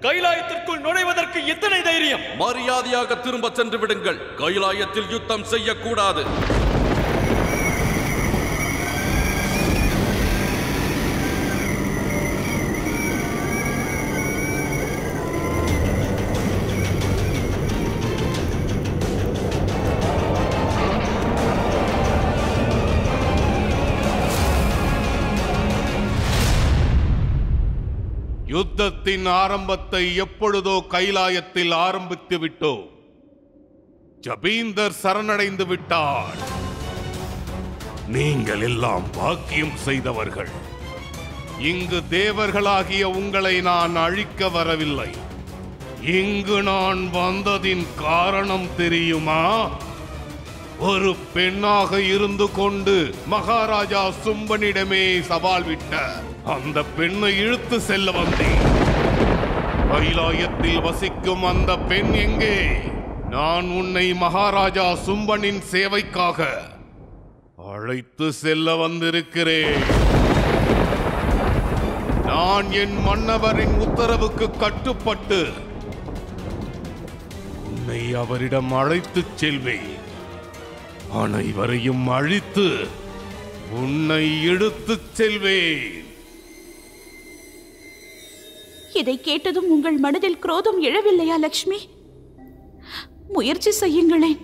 கைலாயத்திற்குள் நுழைவதற்கு எத்தனை தைரியம்? மரியாதையாக திரும்ப சென்று விடுங்கள். கைலாயத்தில் யுத்தம் செய்யக்கூடாது. யுத்தத்தின் ஆரம்பத்தை எப்பொழுதோ கைலாயத்தில் ஆரம்பித்து விட்டோம். ஜபீந்தர் சரணடைந்து விட்டார். நீங்கள் எல்லாம் பாக்கியம் செய்தவர்கள். இங்கு தேவர்களாகிய உங்களை நான் அழிக்க வரவில்லை. இங்கு நான் வந்ததின் காரணம் தெரியுமா? ஒரு பெண்ணாக இருந்து கொண்டு மகாராஜா சும்பனிடமே சவால் விட்ட அந்த பெண்ணை இழுத்து செல்ல வந்தேன். கைலாயத்தில் வசிக்கும் அந்த பெண் எங்கே? நான் உன்னை மகாராஜா சும்பனின் சேவைக்காக அழைத்து செல்ல வந்திருக்கிறேன். நான் என் மன்னவரின் உத்தரவுக்கு கட்டுப்பட்டு உன்னை அவரிடம் அழைத்துச் செல்வேன். அனைவரையும் அழித்து உன்னை எடுத்துச் செல்வேன். இதை கேட்டதும் உங்கள் மனதில் குரோதம் எழவில்லையா லக்ஷ்மி? முயற்சி செய்யுங்களேன்.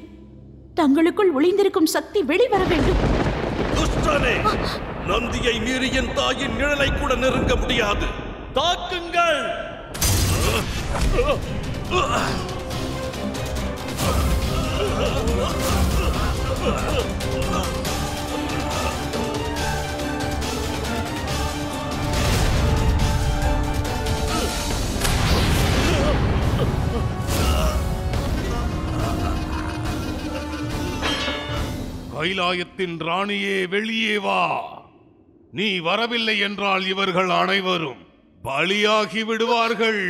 தங்களுக்குள் ஒளிந்திருக்கும் சக்தி வெளிவர வேண்டும். துஷ்டனே, நந்தியை மீறி என் தாயின் நிழலை கூட நெருங்க முடியாது. தாக்குங்கள்! கைலாயத்தின் ராணியே, வெளியே வா. நீ வரவில்லை என்றால் இவர்கள் அனைவரும் பலியாகி விடுவார்கள்.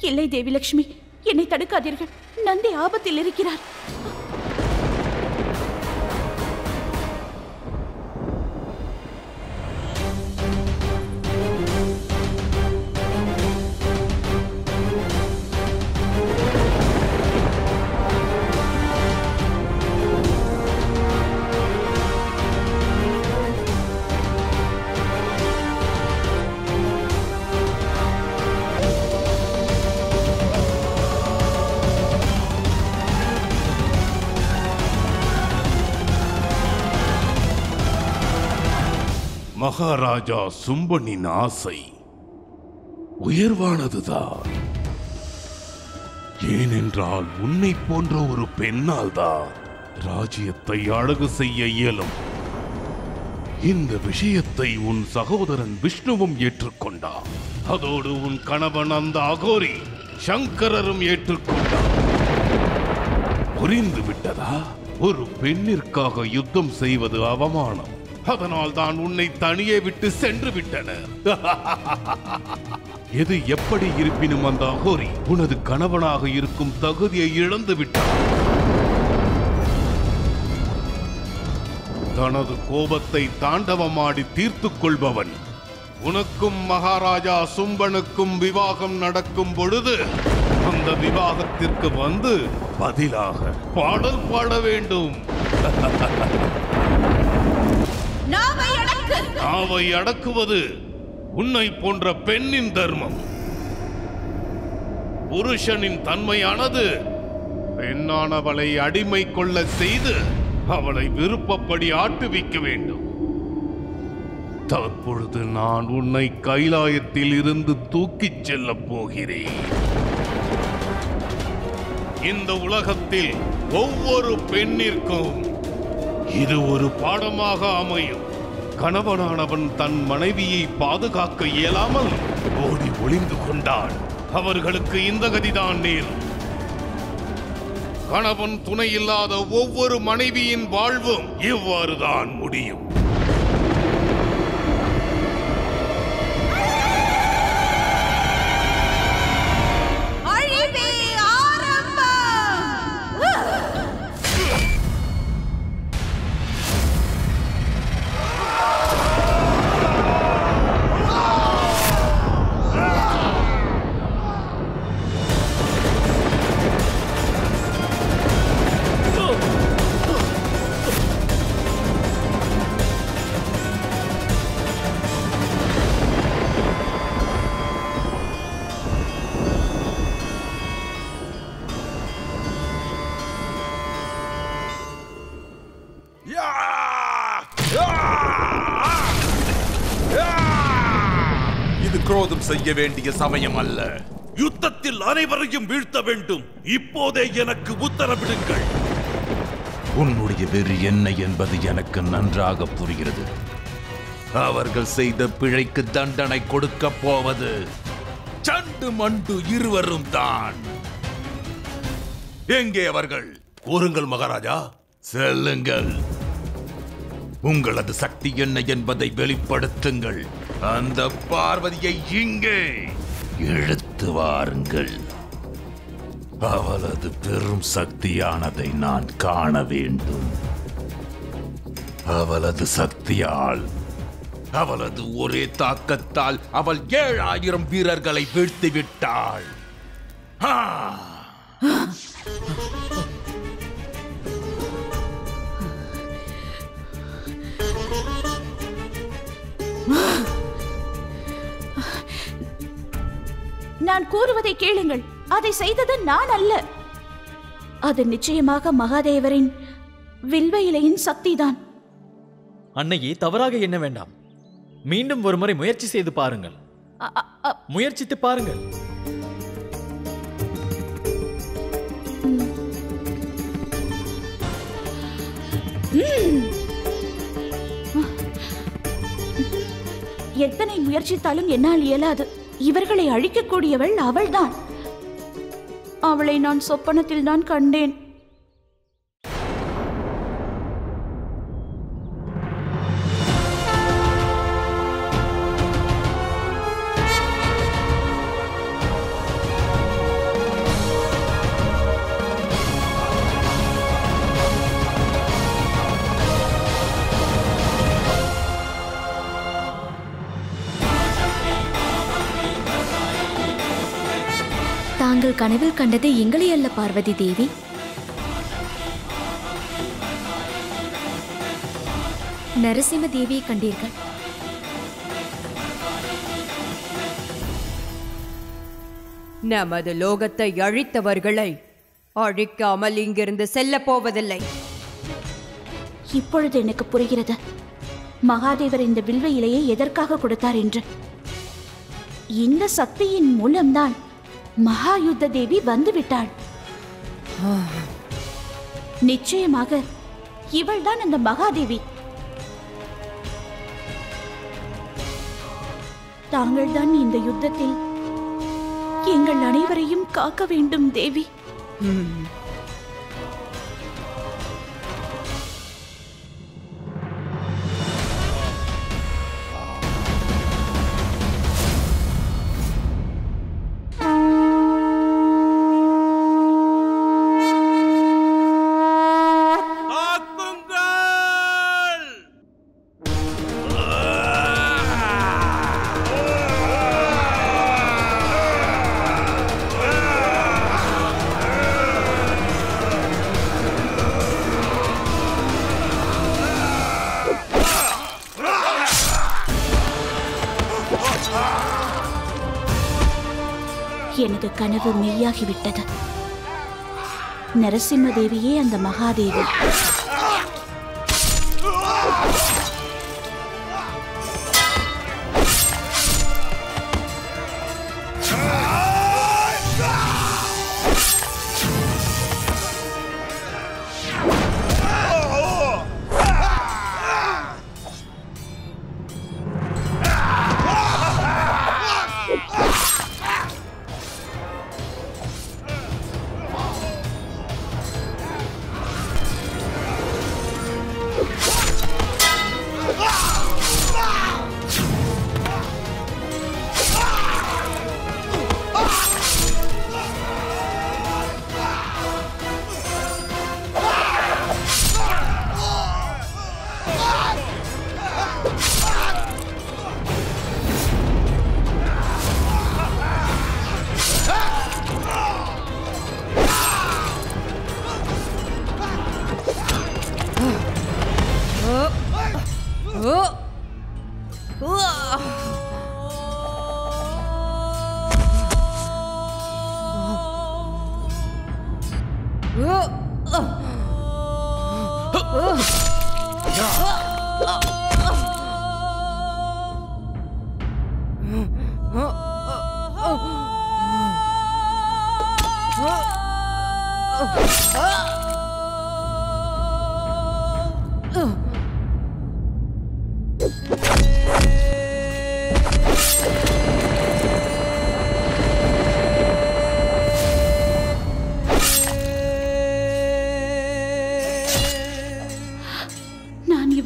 இல்லை தேவி லட்சுமி, என்னை தடுக்காதீர்கள். நந்தி ஆபத்தில் இருக்கிறார். மகாராஜா சும்பனின் ஆசை உயர்வானதுதான். ஏனென்றால் உன்னை போன்ற ஒரு பெண்ணால் தான் ராஜ்யத்தை அழகு செய்ய இயலும். இந்த விஷயத்தை உன் சகோதரன் விஷ்ணுவும் ஏற்றுக்கொண்டார். அதோடு உன் கணவன் அந்த அகோரி சங்கரரும் ஏற்றுக்கொண்டார். புரிந்து விட்டதா? ஒரு பெண்ணிற்காக யுத்தம் செய்வது அவமானம். அதனால் தான் உன்னை தனியே விட்டு சென்று விட்டனர். எது எப்படி இருப்பினும் அந்த அகோரி உனது கணவனாக இருக்கும் தகுதியை இழந்து விட்டார். தனது கோபத்தை தாண்டவமாடி தீர்த்துக் கொள்பவன். உனக்கும் மகாராஜா சும்பனுக்கும் விவாகம் நடக்கும் பொழுது அந்த விவாகத்திற்கு வந்து பதிலாக பாடல் பாட வேண்டும். நாவை அடக்குவது உன்னை போன்ற பெண்ணின் தர்மம். புருஷனின் தன்மையானது பெண்ணானவளை அடிமை கொள்ள செய்து அவளை விருப்பப்படி ஆட்டுவிக்க வேண்டும். தற்பொழுது நான் உன்னை கைலாயத்தில் இருந்து தூக்கிச் செல்லப் போகிறேன். இந்த உலகத்தில் ஒவ்வொரு பெண்ணிற்கும் இது ஒரு பாடமாக அமையும். கணவனானவன் தன் மனைவியை பாதுகாக்க இயலாமல் ஓடி ஒளிந்து கொண்டான். அவர்களுக்கு இந்த கதிதான் நேரும். கணவன் துணை இல்லாத ஒவ்வொரு மனைவியின் வாழ்வும் இவ்வாறுதான் முடியும். இது குரோதம் செய்ய வேண்டிய சமயம் அல்ல. யுத்தத்தில் அனைவரையும் வீழ்த்த வேண்டும். இப்போதே எனக்கு உத்தரவிடுங்கள். உன்னுடைய வெறி என்ன என்பது எனக்கு நன்றாக புரிகிறது. அவர்கள் செய்த பிழைக்கு தண்டனை கொடுக்க போவது சண்டு மண்டு இருவரும் தான். எங்கே அவர்கள்? கூறுங்கள் மகாராஜா. செல்லுங்கள். உங்களது சக்தி என்ன என்பதை வெளிப்படுத்துங்கள். அந்த பார்வதியை இங்கே இழுத்து வாருங்கள். அவளது பெரும் சக்தியானதை நான் காண வேண்டும். அவளது சக்தியால், அவளது ஒரே தாக்கத்தால் அவள் 7000 வீரர்களை வீழ்த்தி விட்டாள். நான் கூறுவதை கேளுங்கள். அதை செய்தது நான் அல்ல. அது நிச்சயமாக மகாதேவரின் வில்வ இலையின் சக்திதான். அன்னையே, தவறாக எண்ண வேண்டாம். மீண்டும் ஒரு முறை முயற்சி செய்து பாருங்கள். முயற்சித்து பாருங்கள். எத்தனை முயற்சித்தாலும் என்னால் இயலாது. இவர்களை அழிக்கக்கூடியவள் அவள்தான். அவளை நான் சொப்பனத்தில் தான் கண்டேன். தாங்கள் கனவில் கண்டது எங்களை அல்ல பார்வதி தேவி. நரசிம்ம தேவியை கண்டீர்கள். நமது லோகத்தை அழித்தவர்களை அழிக்காமல் இங்கிருந்து செல்ல போவதில்லை. இப்பொழுது எனக்கு புரிகிறது மகாதேவர் இந்த வில்வ இலையை எதற்காக கொடுத்தார் என்று. இந்த சக்தியின் மூலம்தான் மகாயுத்த தேவி வந்துவிட்டாள். நிச்சயமாக இவள்தான் அந்த மகாதேவி. தாங்கள்தான் இந்த யுத்தத்தில் எங்கள் அனைவரையும் காக்க வேண்டும் தேவி. எனது கனவு மெய்யாகிவிட்டது. நரசிம்ம தேவியே அந்த மகாதேவி.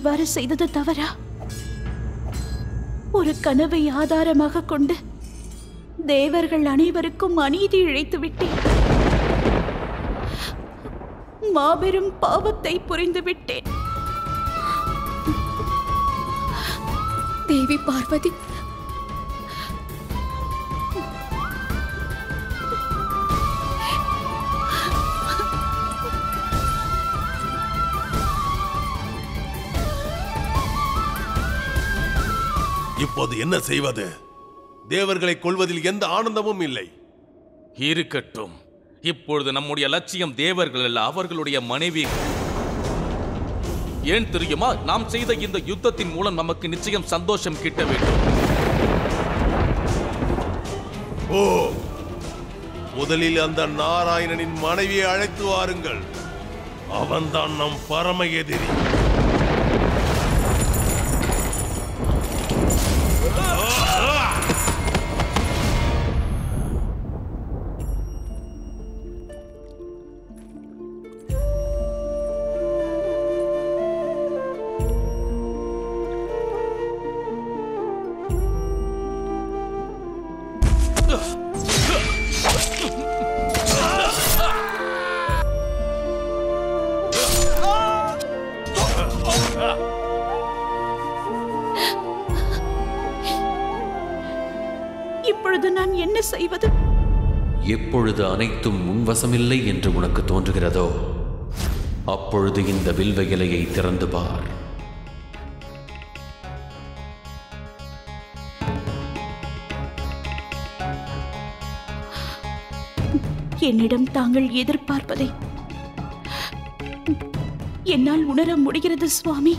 இவ்வாறு செய்தது தவறா? ஒரு கனவை ஆதாரமாக கொண்டு தேவர்கள் அனைவருக்கும் அநீதி இழைத்து விட்டேன். மாபெரும் பாவத்தை புரிந்து விட்டேன். தேவி பார்வதி, இப்போது என்ன செய்வது? தேவர்களை கொல்வதில் எந்த ஆனந்தமும் இல்லை. இருக்கட்டும். இப்பொழுது நம்முடைய லட்சியம் தேவர்கள் அல்ல, அவர்களுடைய மனைவி. ஏன் தெரியுமா? நாம் செய்த இந்த யுத்தத்தின் மூலம் நமக்கு நிச்சயம் சந்தோஷம் கிட்ட வேண்டும். ஓ, முதலில் அந்த நாராயணனின் மனைவியை அழைத்து வாருங்கள். அவன்தான் நம் பரம எதிரி. இப்பொழுது நான் என்ன செய்வது? எப்பொழுது அனைத்தும் முன்வசமில்லை என்று உனக்கு தோன்றுகிறதோ அப்பொழுது இந்த வில்வ இலையை திறந்து பார். என்னிடம் தாங்கள் எதிர்பார்ப்பதை என்னால் உணர முடிகிறது சுவாமி.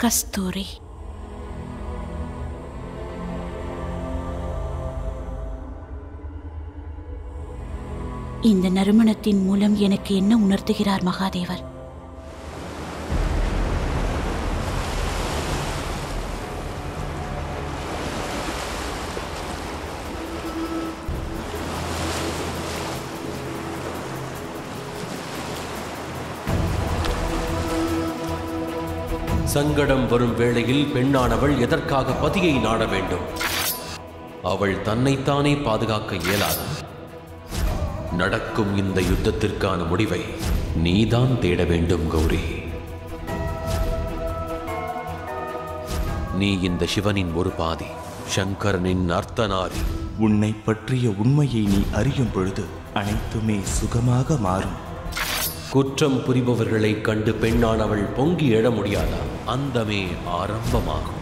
கஸ்தூரி, இந்த நறுமணத்தின் மூலம் எனக்கு என்ன உணர்த்துகிறார் மகாதேவர்? சங்கடம் வரும் வேளையில் பெண்ணானவள் எதற்காக பதியை நாட வேண்டும்? அவள் தன்னைத்தானே பாதுகாக்க இயலாது. நடக்கும் இந்த யுத்தத்திற்கான முடிவை நீதான் தேட வேண்டும் கௌரி. நீ இந்த சிவனின் ஒரு பாதி, சங்கரனின் அர்த்தநாரி. உன்னை பற்றிய உண்மையை நீ அறியும் பொழுது அனைத்துமே சுகமாக மாறும். குற்றம் புரிபவர்களை கண்டு பெண்ணானவள் பொங்கி எழ முடியாதா? அந்தமே ஆரம்பமாகும்.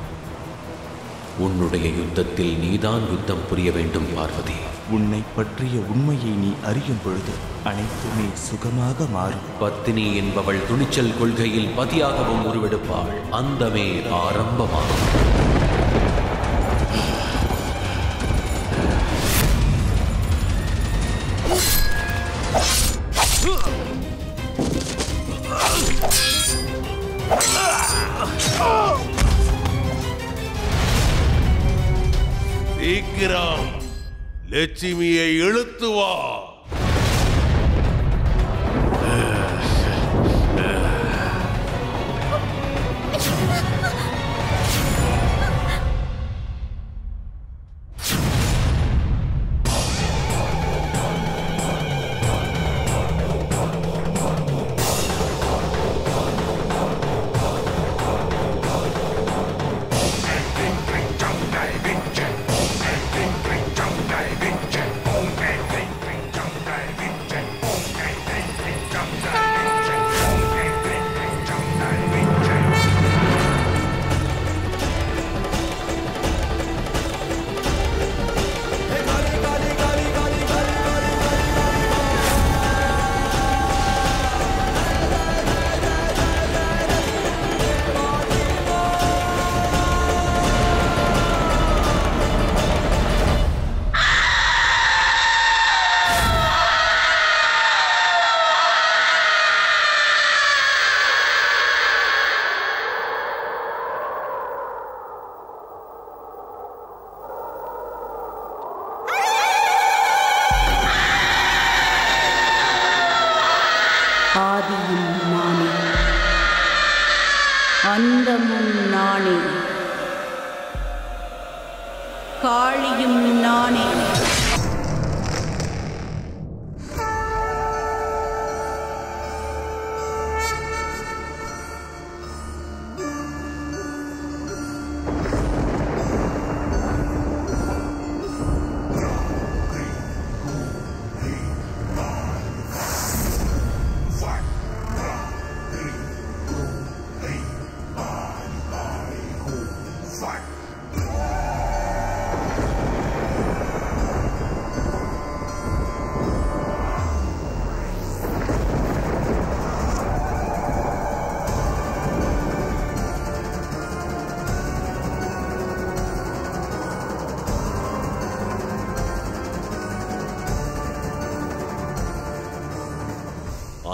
உன்னுடைய யுத்தத்தில் நீதான் யுத்தம் புரிய வேண்டும் பார்வதி. உன்னை பற்றிய உண்மையை நீ அறியும் பொழுது அனைத்துமே சுகமாக மாறும். பத்தினி என்பவள் துணிச்சல் கொள்கையில் பதியாகவும் உருவெடுப்பாள். அந்தமே ஆரம்பமாகும். சீக்கிரம் லட்சுமியை இழுத்து வா. ஆதியும் நானே, அந்தமும் நானே, காளியும் நானே.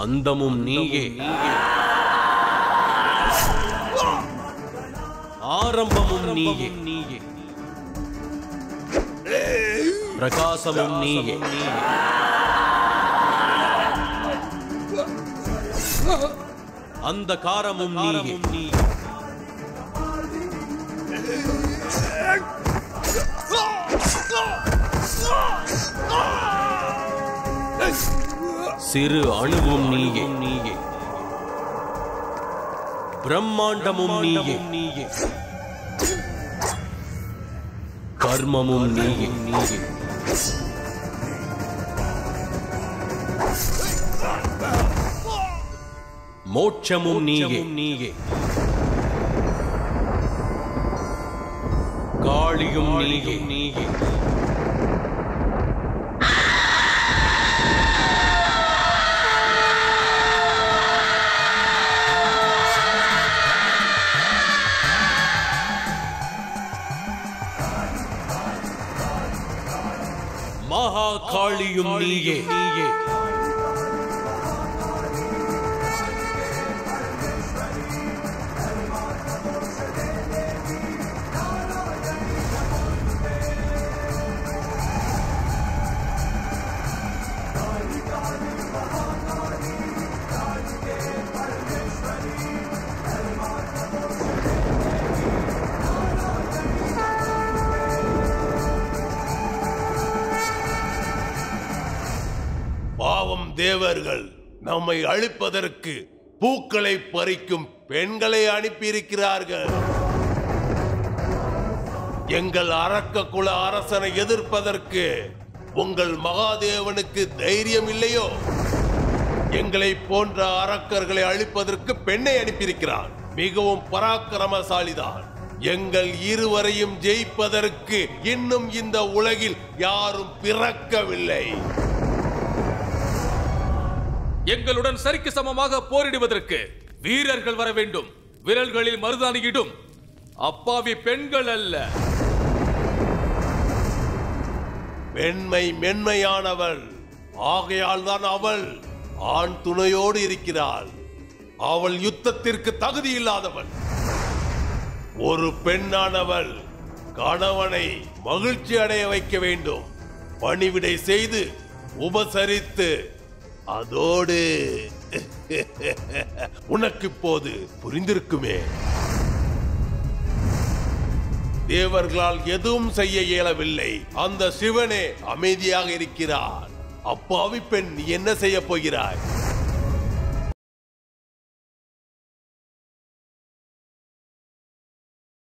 அந்தமும் நீயே, ஆரம்பமும் நீயே, பிரகாசமும் நீயே, அந்தகாரமும் நீயே, சிறு அணுவும் நீயே, பிரம்மாண்டமும் நீயே, கர்மமும் நீயே, மோட்சமும் நீயே, காளியும் நீயே, மகா காளியும் நீயே, பாவம் தேவர்கள் நம்மை அழிப்பதற்கு பூக்களை பறிக்கும் பெண்களை அனுப்பியிருக்கிறார்கள். எங்கள் அரக்க குல அரசனை எதிர்ப்பதற்கு உங்கள் மகாதேவனுக்கு தைரியம் இல்லையோ? எங்களை போன்ற அரக்கர்களை அழிப்பதற்கு பெண்ணை அனுப்பியிருக்கிறான். மிகவும் பராக்கிரமசாலிதான். எங்கள் இருவரையும் ஜெயிப்பதற்கு இன்னும் இந்த உலகில் யாரும் பிறக்கவில்லை. எங்களுடன் சரிக்கு சமமாக போரிடுவதற்கு வீரர்கள் வர வேண்டும். விரல்களில் மருதாணியிடும் அப்பாவி பெண்கள் அல்ல. பெண்மை மென்மையானவள், ஆகையால் தான் அவள் ஆண் துணையோடு இருக்கிறாள். அவள் யுத்தத்திற்கு தகுதி இல்லாதவள். ஒரு பெண்ணானவள் கணவனை மகிழ்ச்சி அடைய வைக்க வேண்டும். பணிவிடை செய்து உபசரித்து, அதோடு உனக்கு இப்போது புரிந்திருக்குமே, தேவர்களால் எதுவும் செய்ய இயலவில்லை. அந்த சிவனே அமைதியாக இருக்கிறார். அப்பாவி பெண், நீ என்ன செய்ய போகிறாய்?